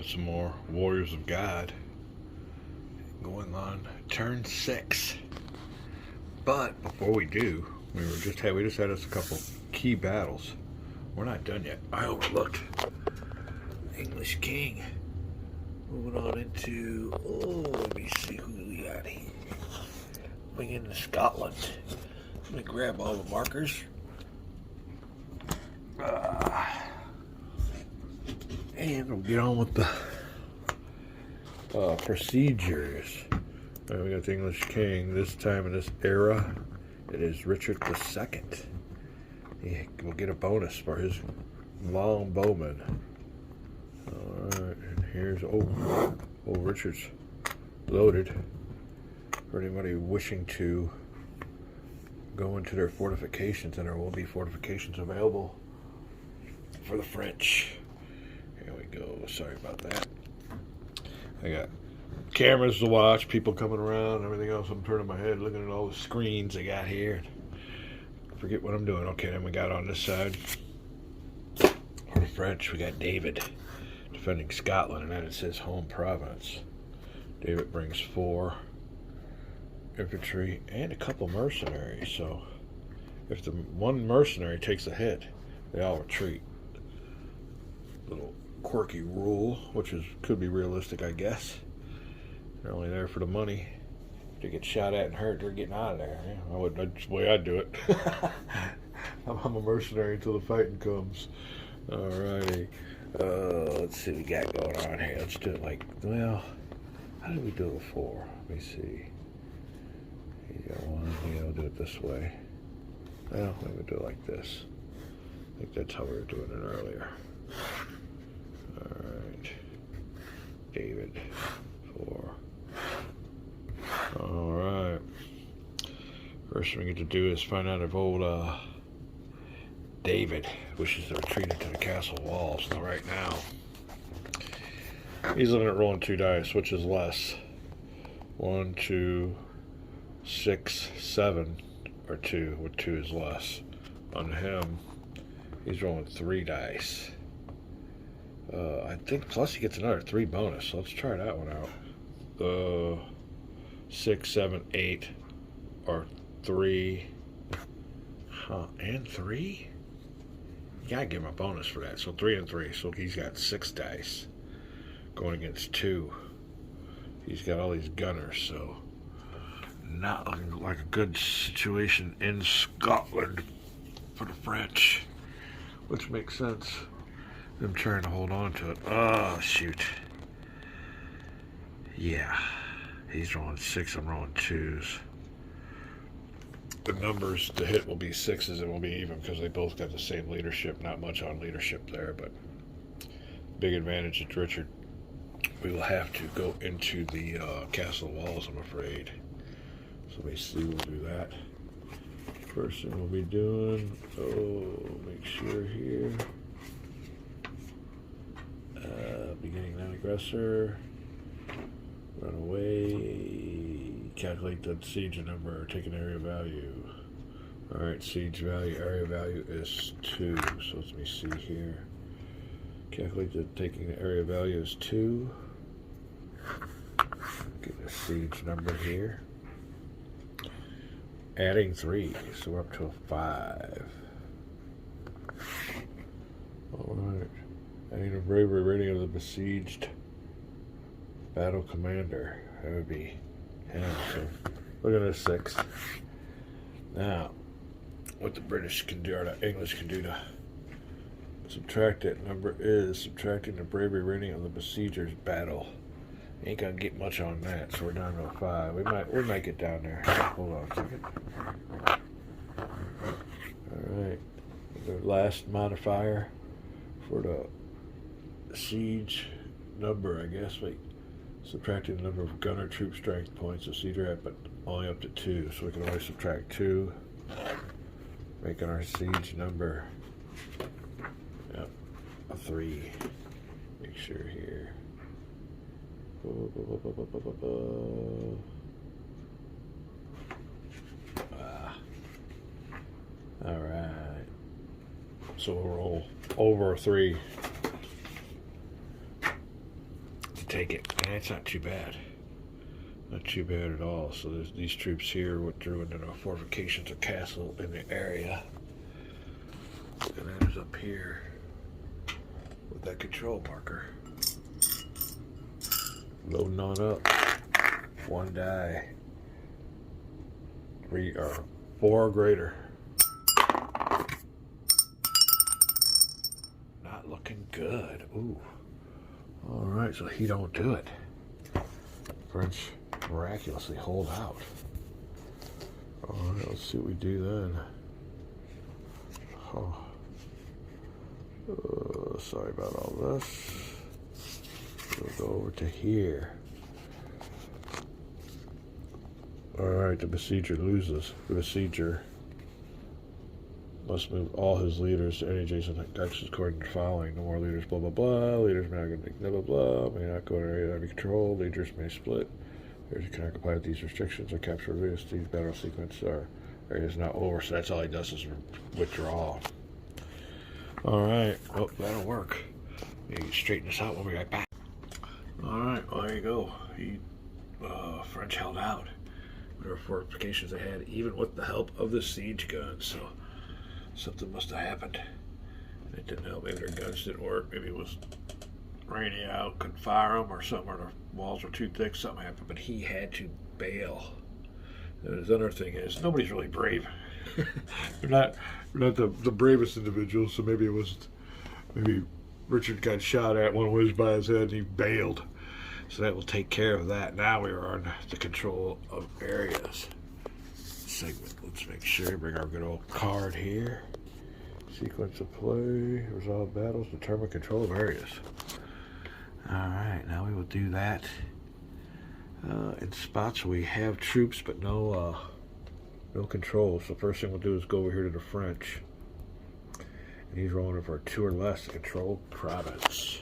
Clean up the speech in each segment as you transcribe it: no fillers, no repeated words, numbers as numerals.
some more Warriors of God going on turn 6. But before we do, we just had us a couple key battles. We're not done yet. I overlooked English King. Moving on into, let me see who we got here. Moving into Scotland. Let me grab all the markers. And we'll get on with the procedures. We got the English King. This time in this era, it is Richard II. He will get a bonus for his long bowman. Alright, and here's, Richard's loaded. For anybody wishing to go into their fortifications, and there will be fortifications available for the French. Here we go. Sorry about that. I got cameras to watch, people coming around, everything else. I'm turning my head, looking at all the screens I got here. Forget what I'm doing. Okay, then we got on this side for the French, we got David defending Scotland, and then it says home province. David brings 4 infantry and a couple mercenaries, so if the one mercenary takes a hit, they all retreat. Little quirky rule, which could be realistic, I guess. They're only there for the money. If they get shot at and hurt, they're getting out of there. Yeah, that's the way I'd do it. I'm a mercenary until the fighting comes. Alrighty. Let's see what we got going on here. Let's do it like, well, how did we do it before? Let me see. You got one. Yeah, we'll do it this way. Well, let me do it like this. I think that's how we were doing it earlier. Alright. David. 4. Alright. First thing we get to do is find out if old David wishes to retreat into the castle walls. Now, right now, he's looking at rolling 2 dice, which is less. 1, 2, 6, 7, or 2, with 2 is less. On him, he's rolling 3 dice. I think plus he gets another 3 bonus, so let's try that one out. 6, 7, 8, or 3. And 3? You gotta give him a bonus for that. So 3 and 3. So he's got 6 dice going against 2. He's got all these gunners, so not looking like a good situation in Scotland for the French, which makes sense. I'm trying to hold on to it. Oh, shoot. Yeah. He's rolling 6, I'm rolling 2s. The numbers to hit will be 6s, it will be even because they both got the same leadership. Not much on leadership there, but big advantage to Richard. We will have to go into the castle walls, I'm afraid. So let me see, we'll do that. First thing we'll be doing, make sure here. Beginning non-aggressor. Run away. Calculate the siege number. Take an area value. Alright, siege value. Area value is 2. So let me see here. Calculate that taking the area value is 2. Get a siege number here. Adding 3. So we're up to a 5. Alright. Adding a bravery rating of the besieged battle commander. That would be 10. So look at a 6. Now, what the British can do, or the English can do to subtract that number is subtracting the bravery rating of the besiegers battle. Ain't gonna get much on that, so we're down to a 5. We might get down there. Hold on a second. Alright. The last modifier for the siege number, I guess. Wait. Subtracting the number of gunner troop strength points of siege at, but only up to 2. So we can only subtract 2. Making our siege number, yep, a 3. Make sure here. Alright. So we'll roll over a 3. take it. And it's not too bad. Not too bad at all. So there's these troops here withdrew into the fortifications or castle in the area. And that is up here with that control marker. Loading on up. 1 die. 3 or 4 or greater. Not looking good. Ooh. Alright, so he don't do it. French miraculously hold out. Alright, let's see what we do then. Oh. Sorry about all this. We'll go over to here. Alright, the besieger loses. The besieger must move all his leaders to any adjacent actions according to the following. No more leaders, blah, blah, blah. Leaders may not go to blah, blah, blah. May not go to an area that be controlled. Leaders may split. Leaders cannot comply with these restrictions or capture leaders. These battle sequence are areas not over. So that's all he does is withdraw. Alright, oh, that'll work. Maybe straighten this out when we get back. Alright, well, there you go. French held out. Whatever fortifications they had, even with the help of the siege guns. So something must have happened. It didn't help. Maybe their guns didn't work. Maybe it was rainy out, couldn't fire them, or something, or the walls were too thick. Something happened, but he had to bail. And his other thing is, nobody's really brave. They're not the bravest individuals. So maybe Richard got shot at, one whizzed by his head, and he bailed. So that will take care of that. Now we are on the control of areas segment. Let's make sure, bring our good old card here. Sequence of play, resolve battles, determine control of areas. Alright, now we will do that. In spots where we have troops but no control. So first thing we'll do is go over here to the French. And he's rolling for 2 or less to control province.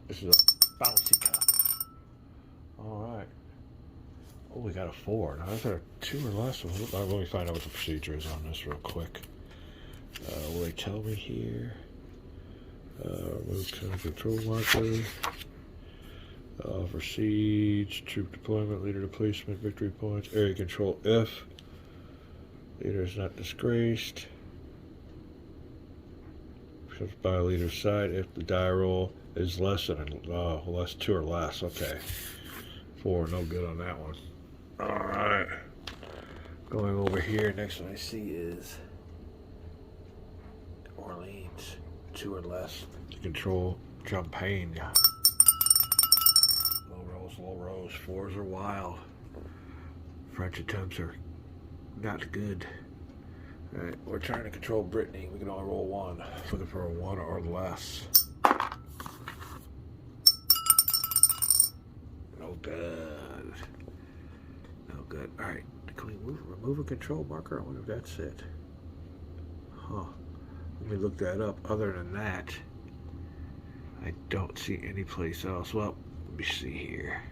This is a bouncy cup. Alright. Oh, we got a 4. Now, is there 2 or less? Let me find out what the procedure is on this real quick. Will they tell me here? Remove control marker. For siege, troop deployment, leader replacement, victory points, area control if. Leader is not disgraced. Becomes by leader's side if the die roll is less than 2 or less. Okay. 4, no good on that one. Alright. Going over here, next one I see is Orleans. 2 or less to control Champagne. Low rolls. 4s are wild. French attempts are not good. Alright, we're trying to control Brittany. We can only roll 1. Looking for a 1 or less. No good. No good. Alright, can we remove a control marker? I wonder if that's it. Huh. Let me look that up. Other than that, I don't see any place else. Well, let me see here.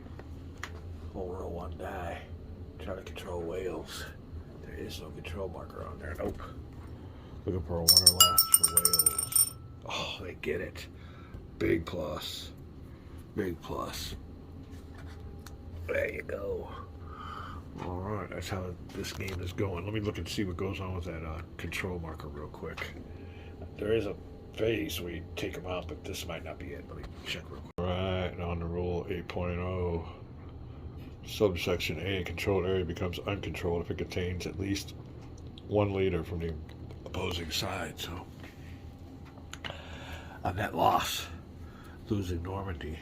We'll roll 1 die. Try to control Wales. There is no control marker on there. Nope. Looking for a 1 or less for Wales. Oh, they get it. Big plus. Big plus. There you go. Alright, that's how this game is going. Let me look and see what goes on with that control marker real quick. There is a phase where you take them out, but this might not be it. Let me check real quick. Alright, and on the rule 8.0, subsection A, controlled area becomes uncontrolled if it contains at least 1 leader from the opposing side. So, a net loss, losing Normandy.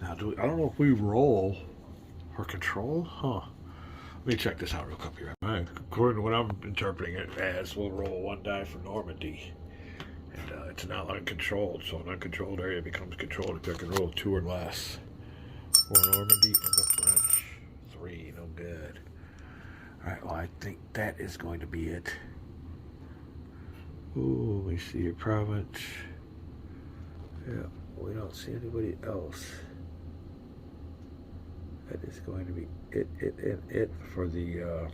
Now, I don't know if we roll for control, huh? Let me check this out real quick here. Right, according to what I'm interpreting it as, we'll roll 1 die for Normandy. And it's not uncontrolled, so an uncontrolled area becomes controlled if you can roll 2 or less. For Normandy and the French. 3, no good. Alright, well, I think that is going to be it. Ooh, let me see your province. Yeah, we don't see anybody else. That is going to be it for the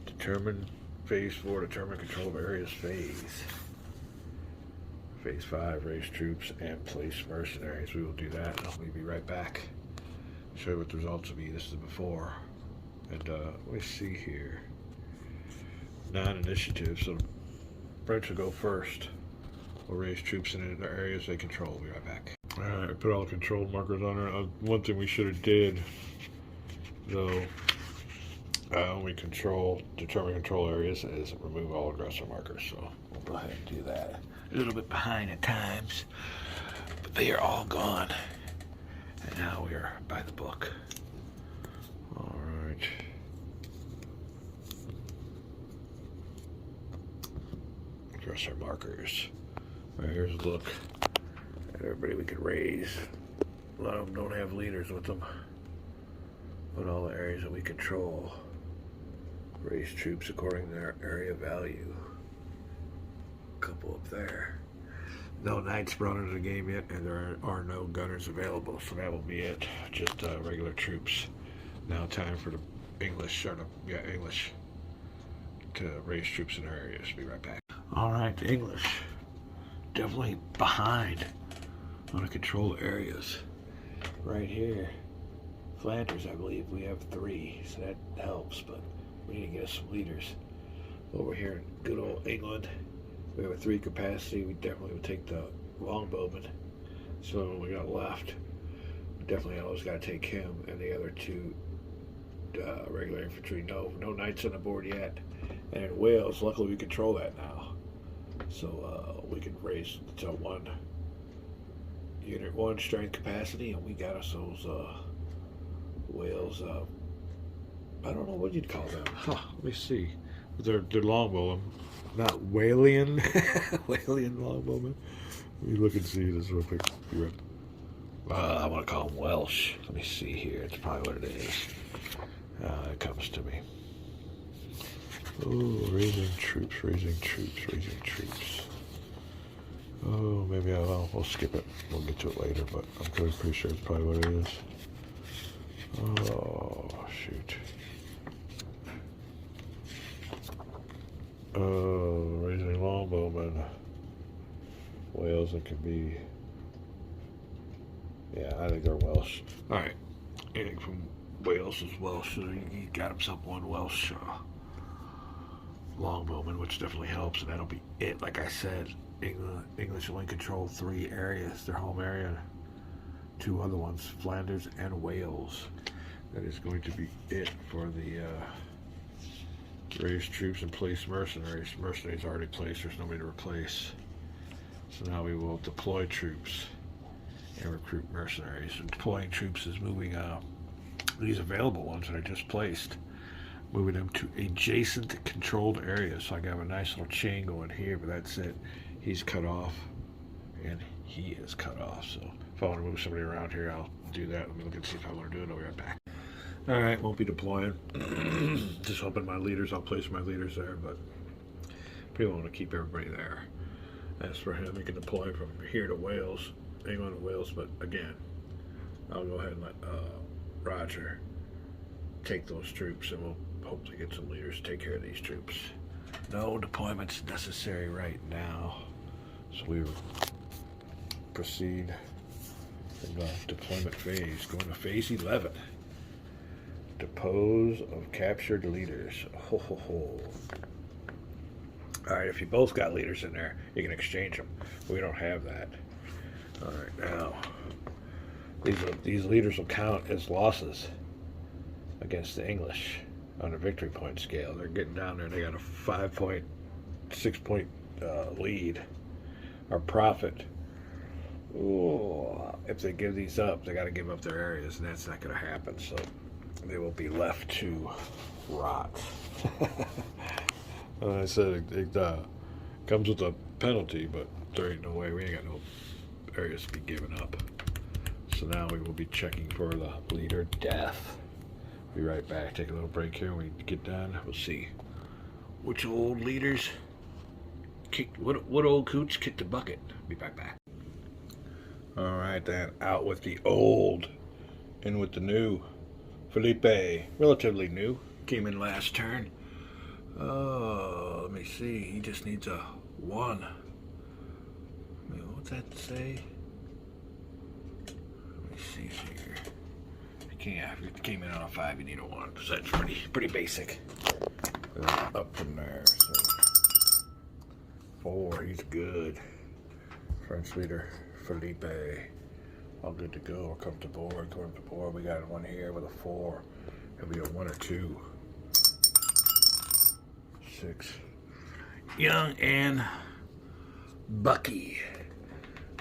determine phase 4, determine control of areas phase. Phase 5, raise troops and place mercenaries. We will do that. We'll be right back. Show you what the results will be. This is the before. And let me see here. Non-initiative. So the French will go first. We'll raise troops in the areas they control. We'll be right back. Alright, put all the control markers on there. One thing we should have did, though, when we determine control areas, is remove all aggressor markers. So we'll go ahead and do that. A little bit behind at times, but they are all gone. And now we are by the book. Alright. Aggressor markers. Alright, here's a look at everybody we could raise. A lot of them don't have leaders with them. But all the areas that we control, raise troops according to their area value. A couple up there. No knights brought into the game yet, and there are no gunners available, so that will be it. Just regular troops. Now time for the English, English to raise troops in their areas. Be right back. Alright, the English. Definitely behind on the control areas. Right here. Flanders, I believe, we have 3, so that helps, but we need to get us some leaders. Over here in good old England, we have a 3 capacity. We definitely would take the longbowman. So we got left. We definitely always got to take him and the other 2 regular infantry. No knights on the board yet. And in Wales, luckily we control that now. So we can raise to 1 unit 1 strength capacity, and we got ourselves Wales. I don't know what you'd call them. Let me see. They're longbowmen, not Walian. Walian longbowmen. Let me look and see this real quick. I want to call them Welsh. Let me see here. It's probably what it is. It comes to me. Oh, raising troops. Oh, maybe we'll skip it. We'll get to it later, but I'm pretty sure it's probably what it is. Oh, shoot. Raising longbowmen. Wales, it could be. Yeah, I think they're Welsh. Alright. Anything from Wales is Welsh, so he got himself 1 Welsh longbowman, which definitely helps, and that'll be it. Like I said, English only control 3 areas, their home area, 2 other ones, Flanders and Wales. That is going to be it for the raise troops and place mercenaries. Mercenaries are already placed, there's nobody to replace. So now we will deploy troops and recruit mercenaries. And deploying troops is moving these available ones that I just placed, moving them to adjacent controlled areas. So I got a nice little chain going here, but that's it. He's cut off, and he is cut off. So if I want to move somebody around here, I'll do that. Let me look and see if I want to do it. I'll be right back. Alright, won't be deploying. Just hoping my leaders, I'll place my leaders there, but people want to keep everybody there. As for him, he can deploy from here to Wales, England and Wales, but again, I'll go ahead and let Roger take those troops, and we'll hopefully get some leaders to take care of these troops. No deployments necessary right now, so we will proceed in the deployment phase. Going to phase 11. Depose of captured leaders. Ho ho ho. Alright, if you both got leaders in there, you can exchange them. We don't have that. Alright, now these leaders will count as losses against the English on a victory point scale. They're getting down there. They got a 5.6 point lead or profit. Ooh, if they give these up, they got to give up their areas, and that's not going to happen. So they will be left to rot. I said it comes with a penalty, but there ain't no way. We ain't got no areas to be given up. So now we will be checking for the leader death. Be right back. Take a little break here. When we get done, we'll see which old leaders kicked. What old cooch kicked the bucket? Be right back. All right, then out with the old, in with the new. Felipe, relatively new, came in last turn. Oh, let me see. He just needs a 1. Let me What's that say? Let me see here. If you came in on a 5, you need a 1. So that's pretty basic. Up from there. So 4, he's good. French leader Felipe. All good to go. Come to board. Going to board. We got one here with a 4. It'll be a 1 or 2. 6. Young and Bucky.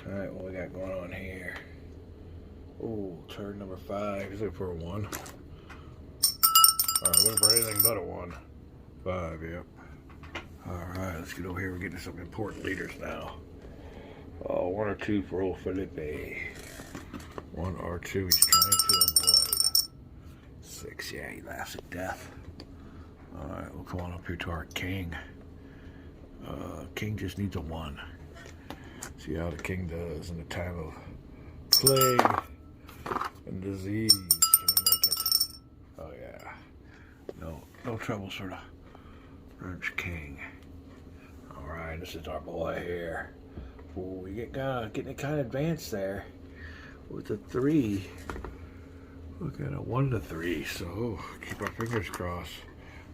Alright, what we got going on here? Oh, turn number 5. He's looking for a 1. Alright, looking for anything but a 1. 5, yep. Alright, let's get over here. We're getting some important leaders now. Oh, 1 or 2 for old Felipe. 1 or 2 he's trying to avoid. 6, yeah, he laughs at death. Alright, we'll come on up here to our king. King just needs a 1. See how the king does in the time of plague and disease. Can he make it? Oh yeah. No troubles for the French king. Alright, this is our boy here. Ooh, we getting it kind of advanced there. With a 3. Look at a 1 to 3. So keep our fingers crossed.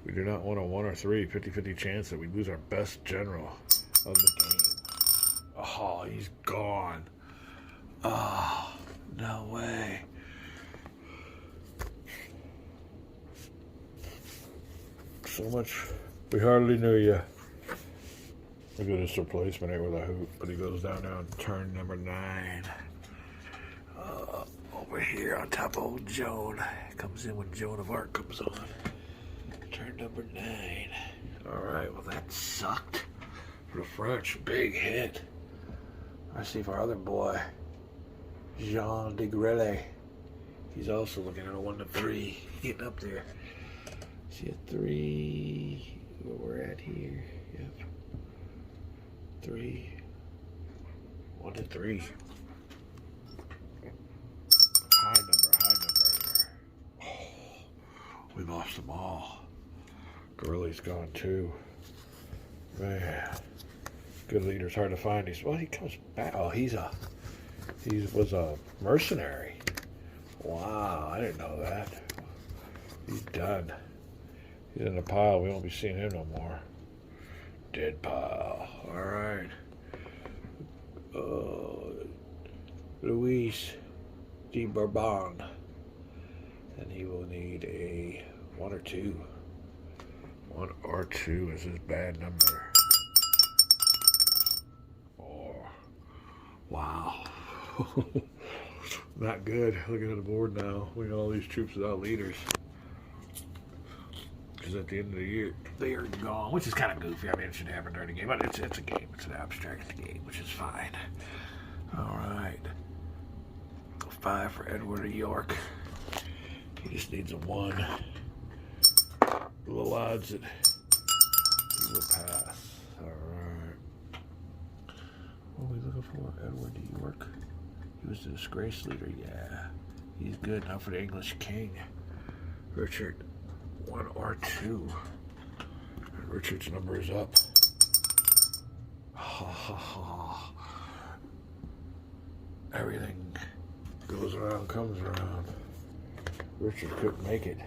We do not want a 1 or 3. 50-50 chance that we lose our best general of the game. Oh, he's gone. Oh, no way. So much. We hardly knew you. Look at this replacement here with a hoop, but he goes down now to turn number 9. Over here on top of old Joan. Comes in when Joan of Arc comes on. Turn number 9. Alright, well that sucked for the French. Big hit. I see for our other boy, Jean de Grelle. He's also looking at a 1 to 3. Getting up there. See a 3. Where we're at here. Yep. 3. 1 to 3. High number. Oh, we lost them all. Gurley's gone too. Man, good leader's hard to find. He comes back. Oh, he was a mercenary. Wow, I didn't know that. He's done. He's in the pile. We won't be seeing him no more. Dead pile. All right. Luis de Bourbon, and he will need a 1 or 2. 1 or 2 is his bad number. 4. Wow. Not good. Looking at the board now. We got all these troops without leaders. Because at the end of the year, they are gone, which is kind of goofy. I mean, it should happen during the game, but it's a game. It's an abstract game, which is fine. All right. 5 for Edward of York. He just needs a 1. Low odds that he will pass. Alright. What are we looking for? Edward of York. He was the disgrace leader. Yeah. He's good enough for the English king. Richard, 1 or 2. And Richard's number is up. Ha ha ha. Everything goes around, comes around. Richard couldn't make it.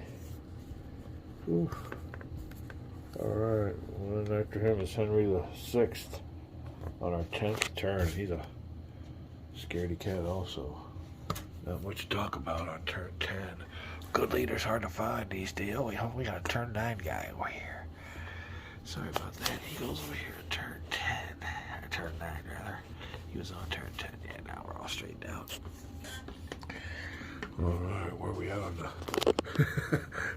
Oof. Alright, one after him is Henry VI on our 10th turn. He's a scaredy cat also. Not much to talk about on turn 10. Good leader's hard to find these days. Oh, we got a turn 9 guy over here. Sorry about that. He goes over here at turn 10. Or turn 9 rather. He was on turn 10. Yeah, now we're all straightened out. Alright, where are we at on the...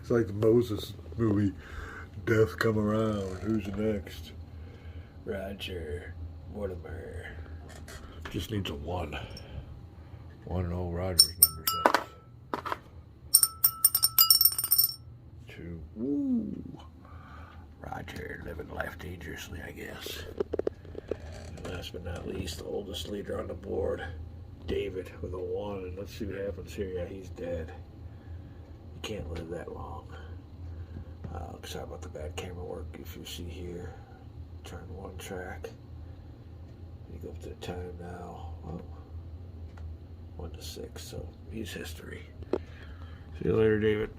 It's like the Moses movie, Death Come Around. Who's next? Roger Mortimer. Just needs a 1. 1 and old Roger's number's up. 2. Woo! Roger living life dangerously, I guess. And last but not least, the oldest leader on the board, David, with a 1. And let's see what happens here. Yeah, he's dead. You can't live that long. Sorry about the bad camera work. If you see here, turn 1 track. You go up to the time now. Well, 1-6, so he's history. See you later, David.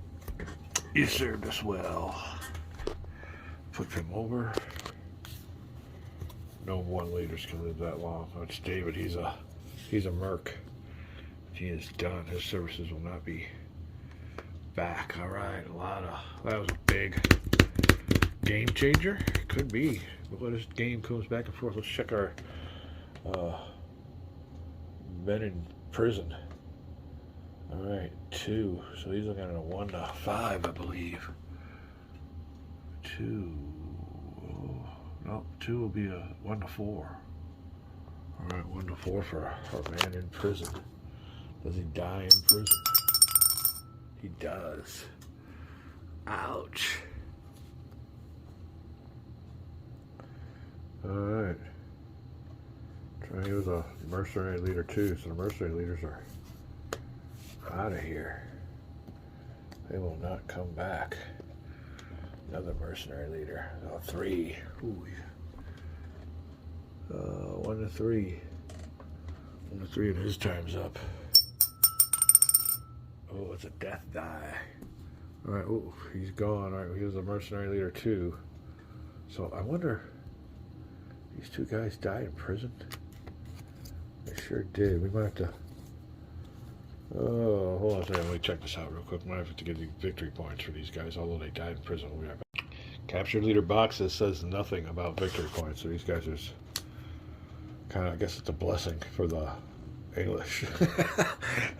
You served us well. Put him over. No 1 liters can live that long. That's David. He's a merc. He is done. His services will not be back. All right, that was a big game changer. Could be. But what this game comes back and forth? Let's check our men in prison. All right, 2. So he's looking at a 1-5, I believe. 2. Oh, no, 2 will be a 1-4. All right, 1-4 for our man in prison. Does he die in prison? He does. Ouch. All right. He was a mercenary leader too, so the mercenary leaders are out of here. They will not come back. Another mercenary leader. 3. Ooh. 1-3. 1-3 and his time's up. Oh, it's a death die. All right, oh, he's gone. All right, he was a mercenary leader too. So I wonder, these 2 guys died in prison? They sure did. We might have to... Oh, hold on a second. Let me check this out real quick. We might have to get the victory points for these guys, although they died in prison. We'll be right back. Captured leader boxes says nothing about victory points, so these guys are kind of, I guess it's a blessing for the English.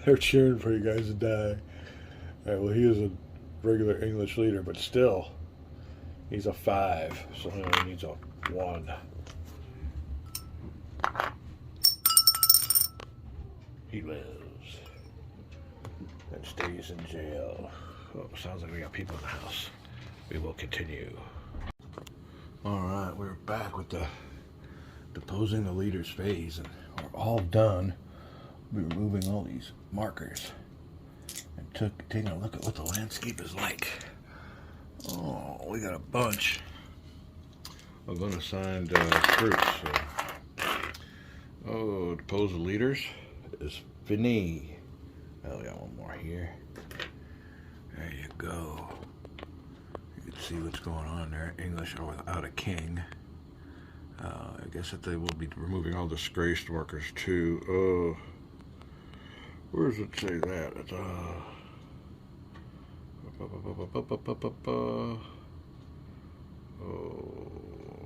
They're cheering for you guys to die. All right, well, he is a regular English leader, but still, he's a 5, so he needs a 1. He lives and stays in jail. Oh, sounds like we got people in the house. We will continue. All right, we're back with the deposing the leaders phase, and we're all done. We're removing all these markers and taking a look at what the landscape is like. Oh, we got a bunch of unassigned troops. Oh, depose the leaders is fini. Oh, we got one more here. There you go. You can see what's going on there. English are without a king. I guess that they will be removing all disgraced workers too. Oh, where does it say that? It's oh,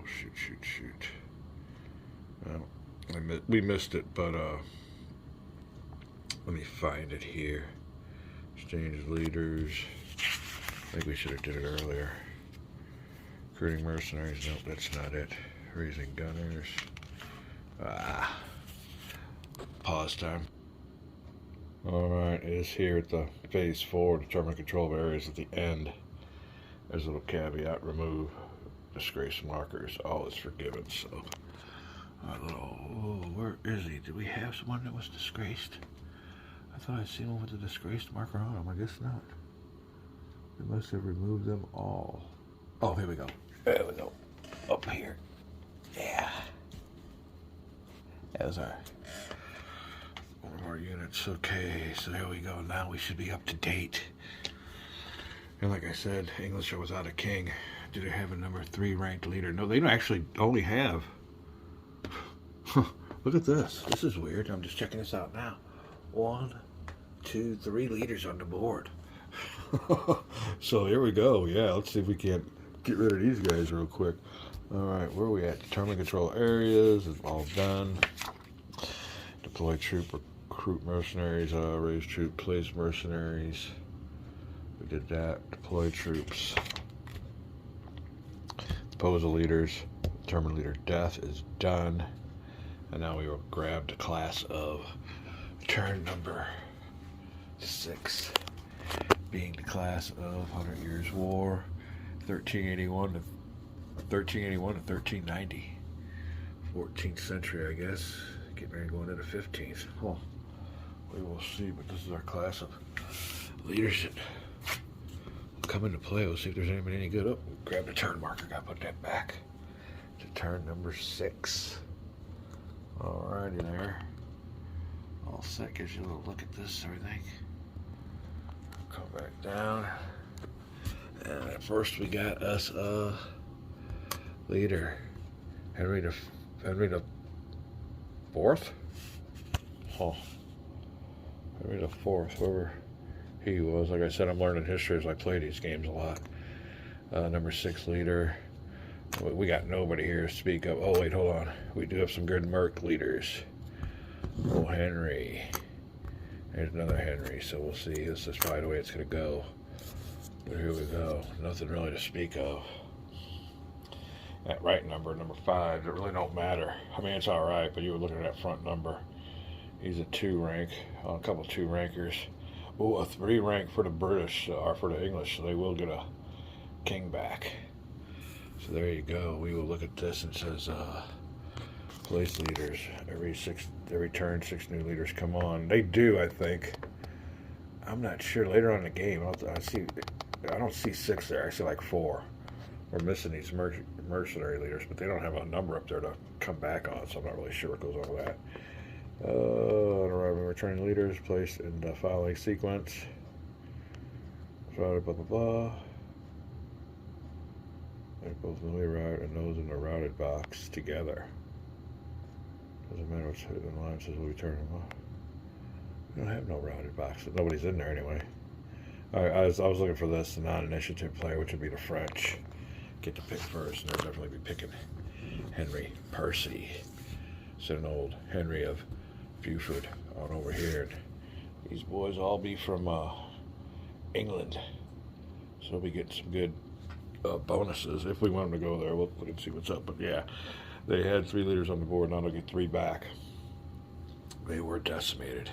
shoot. We missed it, but let me find it here. Exchange leaders. I think we should have did it earlier. Recruiting mercenaries. Nope, that's not it. Raising gunners. Pause time. Alright, it is here at the phase 4. Determine control of areas at the end. There's a little caveat. Remove disgraced markers. All is forgiven. So, where is he? Did we have someone that was disgraced? I thought I'd seen one with a disgraced marker on him. I guess not. We must have removed them all. Oh, here we go. There we go. Up here. Yeah. That was one of our units. Okay, so there we go. Now we should be up to date. And like I said, English are without a king. Do they have a number 3 ranked leader? No, they don't actually only have. Look at this. This is weird. I'm just checking this out now. 1, 2, 3 leaders on the board. So here we go. Yeah, let's see if we can't get rid of these guys real quick. All right, where are we at? Determine control areas is all done. Deploy troop, recruit mercenaries, raise troop, place mercenaries. We did that. Deploy troops. Depose the leaders. Determine leader death is done. And now we will grab the class of turn number 6, being the class of 100 Years' War, 1381 to 1390. 14th century, I guess. Getting ready to go into the 15th. Well, we will see, but this is our class of leaders that will come into play. We'll see if there's anybody any good. Oh, grab the turn marker. Gotta put that back to turn number 6. Alrighty there. All set. Gives you a little look at this, everything. Come back down. And at first we got us a leader. Henry the Fourth? Oh. Henry the Fourth, whoever he was. Like I said, I'm learning history as I play these games a lot. Number 6 leader. We got nobody here to speak of. Oh, wait, hold on. We do have some good Merc leaders. Oh, Henry. There's another Henry, so we'll see. This is probably the way it's going to go. But here we go. Nothing really to speak of. That right number, number 5, it really don't matter. I mean, it's all right, but you were looking at that front number. He's a 2 rank, a couple 2 rankers. Oh, a 3 rank for the British, or for the English, so they will get a king back. So there you go. We will look at this and it says place leaders. Every turn, 6 new leaders come on. They do, I think. I'm not sure. Later on in the game, I don't see 6 there. I see like 4. We're missing these mercenary leaders, but they don't have a number up there to come back on, so I'm not really sure what goes on with that. Returning leaders placed in the following sequence. Blah, blah, blah, blah. They're both newly routed and those in the routed box together. Doesn't matter which alliances will return them off. We don't have no routed box. Nobody's in there anyway. I was looking for this, the non-initiative player, which would be the French. Get to pick first, and they'll definitely be picking Henry Percy. So an old Henry of Beaufort on over here. These boys all be from England. So we'll be getting some good bonuses. If we want them to go there, we'll look and see what's up. But yeah, they had 3 leaders on the board. Now they'll get 3 back. They were decimated.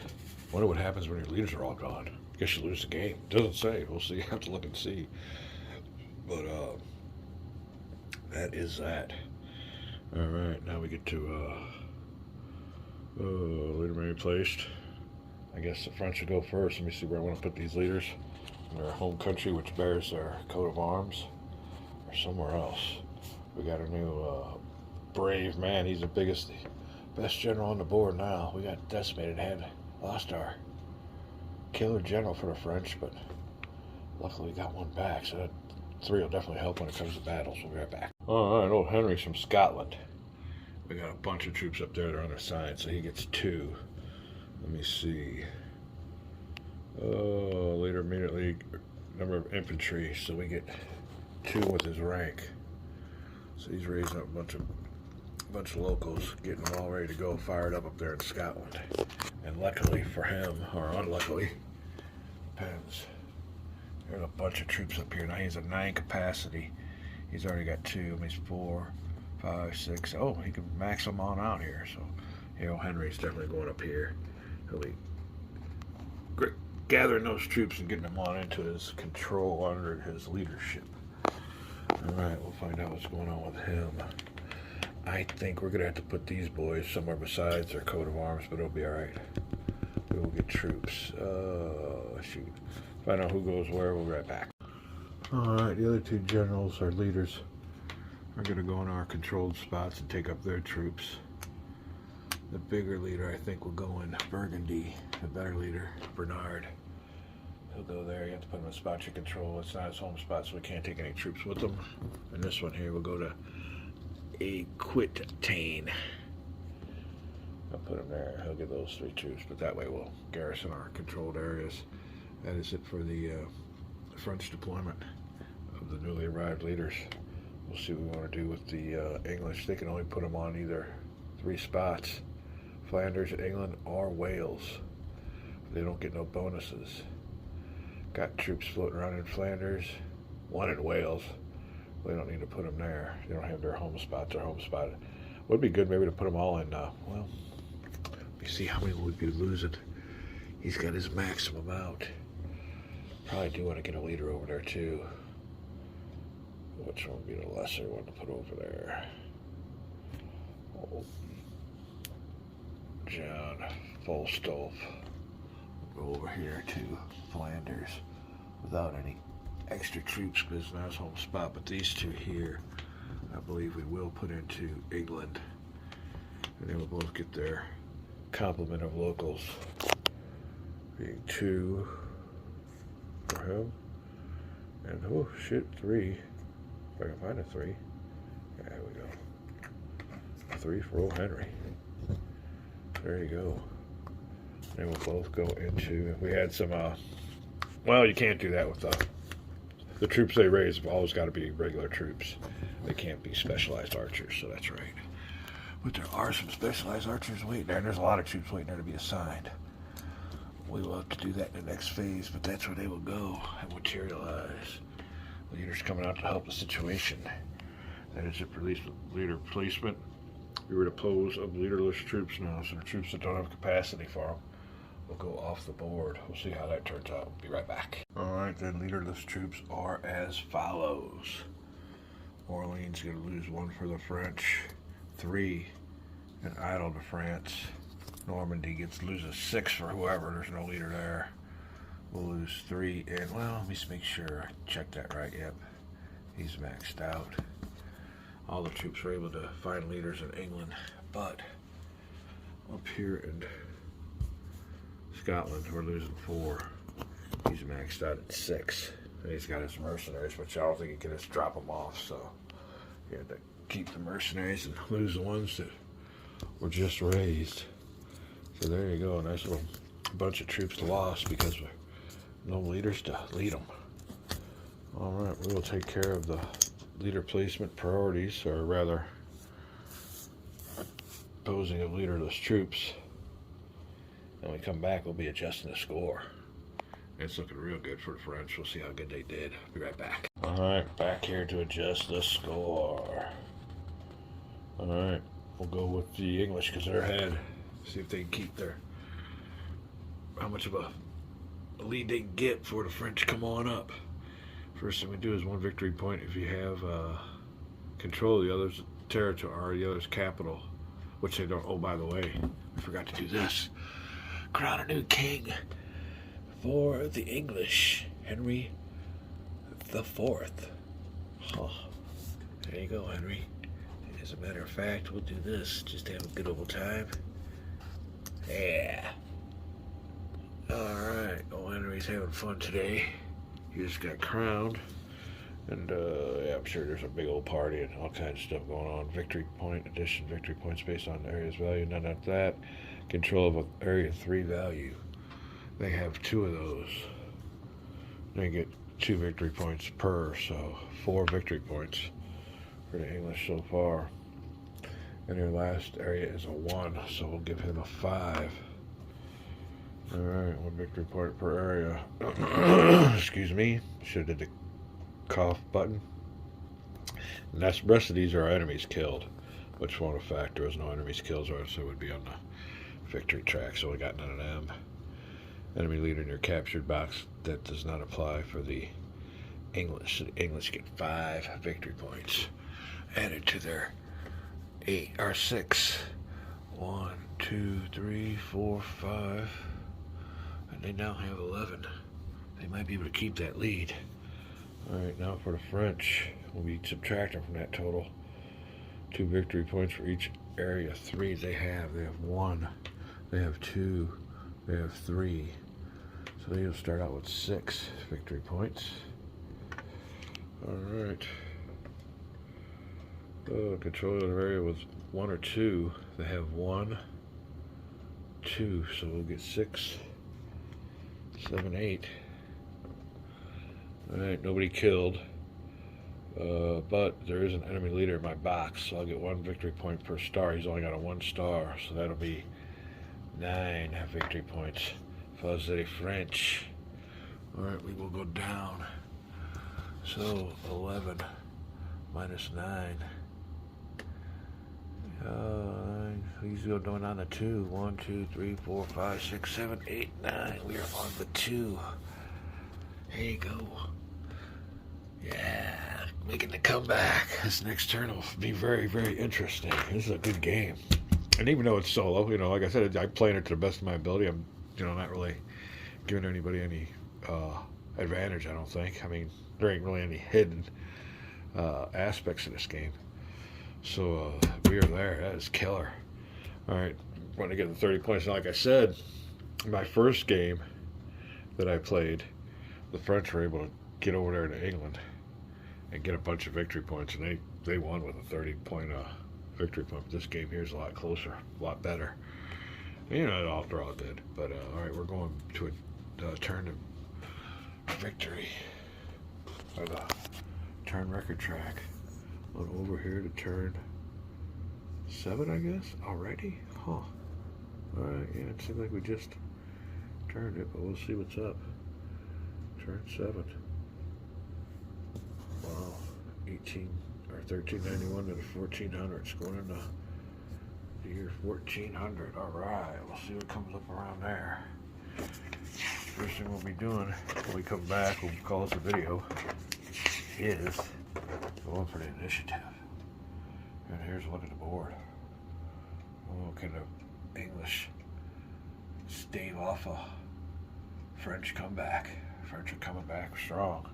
Wonder what happens when your leaders are all gone. Guess you lose the game. Doesn't say. We'll see. Have to look and see. But that is that. All right. Now we get to leader may be placed. I guess the French should go first. Let me see where I want to put these leaders. In their home country, which bears their coat of arms, or somewhere else. We got a new brave man. He's the best general on the board now. We got decimated, lost our killer general for the French, but luckily we got 1 back, so that 3 will definitely help when it comes to battles. We'll be right back. All right, old Henry's from Scotland. We got a bunch of troops up there that are on their side, so he gets 2. Let me see. Later immediately, number of infantry, so we get 2 with his rank. So he's raising up a bunch of locals, getting them all ready to go, fired up there in Scotland. And luckily for him, or unluckily, depends. There's a bunch of troops up here. Now he's at 9 capacity. He's already got 2. He's 4, 5, 6. Oh, he can max them on out here. So, Henry's definitely going up here. He'll be gathering those troops and getting them on into his control under his leadership. All right, we'll find out what's going on with him. I think we're going to have to put these boys somewhere besides their coat of arms, but it'll be all right. We will get troops. Shoot. Find out who goes where. We'll be right back. All right, the other 2 generals, our leaders, are going to go in our controlled spots and take up their troops. The bigger leader, I think, will go in Burgundy. The better leader, Bernard. He'll go there. You have to put him in a spot you control. It's not his home spot, so we can't take any troops with him. And this one here will go to Aquitaine. I'll put him there. He'll get those 3 troops, but that way we'll garrison our controlled areas. That is it for the French deployment of the newly arrived leaders. We'll see what we want to do with the English. They can only put them on either 3 spots. Flanders, England, or Wales. They don't get no bonuses. Got troops floating around in Flanders, 1 in Wales. They don't need to put them there. They don't have their home spots. Their home spot would be good maybe to put them all in. Well, let me see how many we'd be losing. He's got his maximum out. Probably do want to get a leader over there too. Which one would be the lesser one to put over there? Oh, John Falstolf. Go over here to Flanders without any extra troops because it's not his home spot. But these 2 here, I believe we will put into England. And they will both get their complement of locals. Being 2 for him. And oh shit, 3. If I can find a 3. There we go. 3 for old Henry. There you go. They will both go into. We had some. Well, you can't do that with the troops they raise. Have always got to be regular troops. They can't be specialized archers. So that's right. But there are some specialized archers waiting there, and there's a lot of troops waiting there to be assigned. We will have to do that in the next phase, but that's where they will go and materialize. Leaders coming out to help the situation. That is it for leader placement. We were to pose of leaderless troops now, so the troops that don't have capacity for them will go off the board. We'll see how that turns out. We'll be right back. Alright, then leaderless troops are as follows. Orleans going to lose 1 for the French, 3 and idle to France. Normandy loses 6 for whoever. There's no leader there. We'll lose 3 and, well, let me just make sure I checked that right. Yep, he's maxed out. All the troops were able to find leaders in England, but up here in Scotland we're losing 4. He's maxed out at 6. And he's got his mercenaries, which I don't think he can just drop them off, so he had to keep the mercenaries and lose the ones that were just raised. So there you go, a nice little bunch of troops lost because of no leaders to lead them. Alright, we will take care of the leader placement priorities, or rather posing of leaderless troops. When we come back, we'll be adjusting the score. It's looking real good for the French. We'll see how good they did. Be right back. Alright, back here to adjust the score. Alright, we'll go with the English because they're ahead. See if they can keep their, how much of a lead they can get before the French come on up. First thing we do is 1 victory point if you have control of the other's territory or the other's capital, which they don't. Oh, by the way, I forgot to do this. Crown a new king for the English, Henry the Fourth. Oh, there you go, Henry. As a matter of fact, we'll do this just to have a good old time. Yeah. Alright, old Henry's having fun today. He just got crowned. And, yeah, I'm sure there's a big old party and all kinds of stuff going on. Victory point addition, victory points based on the area's value. None of that. Control of an area 3 value. They have 2 of those. They get 2 victory points per, so 4 victory points for the English so far. And their last area is a 1, so we'll give him a 5. Alright, 1 victory point per area. Excuse me, should have did the cough button. And that's, the rest of these are enemies killed, which won't affect. There was no enemies killed, so it would be on the victory track, so we got none of them. Enemy leader in your captured box, that does not apply for the English. So the English get 5 victory points added to their 8 or 6. 1, 2, 3, 4, 5. And they now have 11. They might be able to keep that lead. Alright, now for the French. We'll be subtracting from that total 2 victory points for each area 3 they have. They have 1. They have 2. They have 3. So they'll start out with 6 victory points. Alright. Control of the area with 1 or 2. They have 1, 2. So we'll get 6, 7, 8. Alright, nobody killed. But there is an enemy leader in my box, so I'll get 1 victory point per star. He's only got a 1 star, so that'll be 9 victory points for the French. Alright, we will go down. So 11 minus 9. He's going on the 2. 1, 2, 3, 4, 5, 6, 7, 8, 9. We are on the 2. There you go. Yeah, making the comeback. This next turn will be very, very interesting. This is a good game. And even though it's solo, like I said, I'm playing it to the best of my ability. I'm, not really giving anybody any advantage, I don't think. I mean, there ain't really any hidden aspects of this game. So we are there. That is killer. All right, want to get the 30 points. Now, like I said, my first game that I played, the French were able to get over there to England and get a bunch of victory points, and they won with a 30-point victory point. But this game here is a lot closer, a lot better. You know, after all, it did. But all right, we're going to a turn to victory, or the turn record track. On over here to turn 7, I guess, already? Huh. Alright, yeah, it seems like we just turned it, but we'll see what's up. Turn 7. Wow. 1391 to the 1400s, going into the year 1400. Alright, we'll see what comes up around there. First thing we'll be doing when we come back, we'll call this a video, is going for the initiative. And here's a look at the board. Oh, can the English stave off a French comeback? French are coming back strong.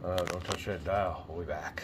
Don't touch that dial. We'll be back.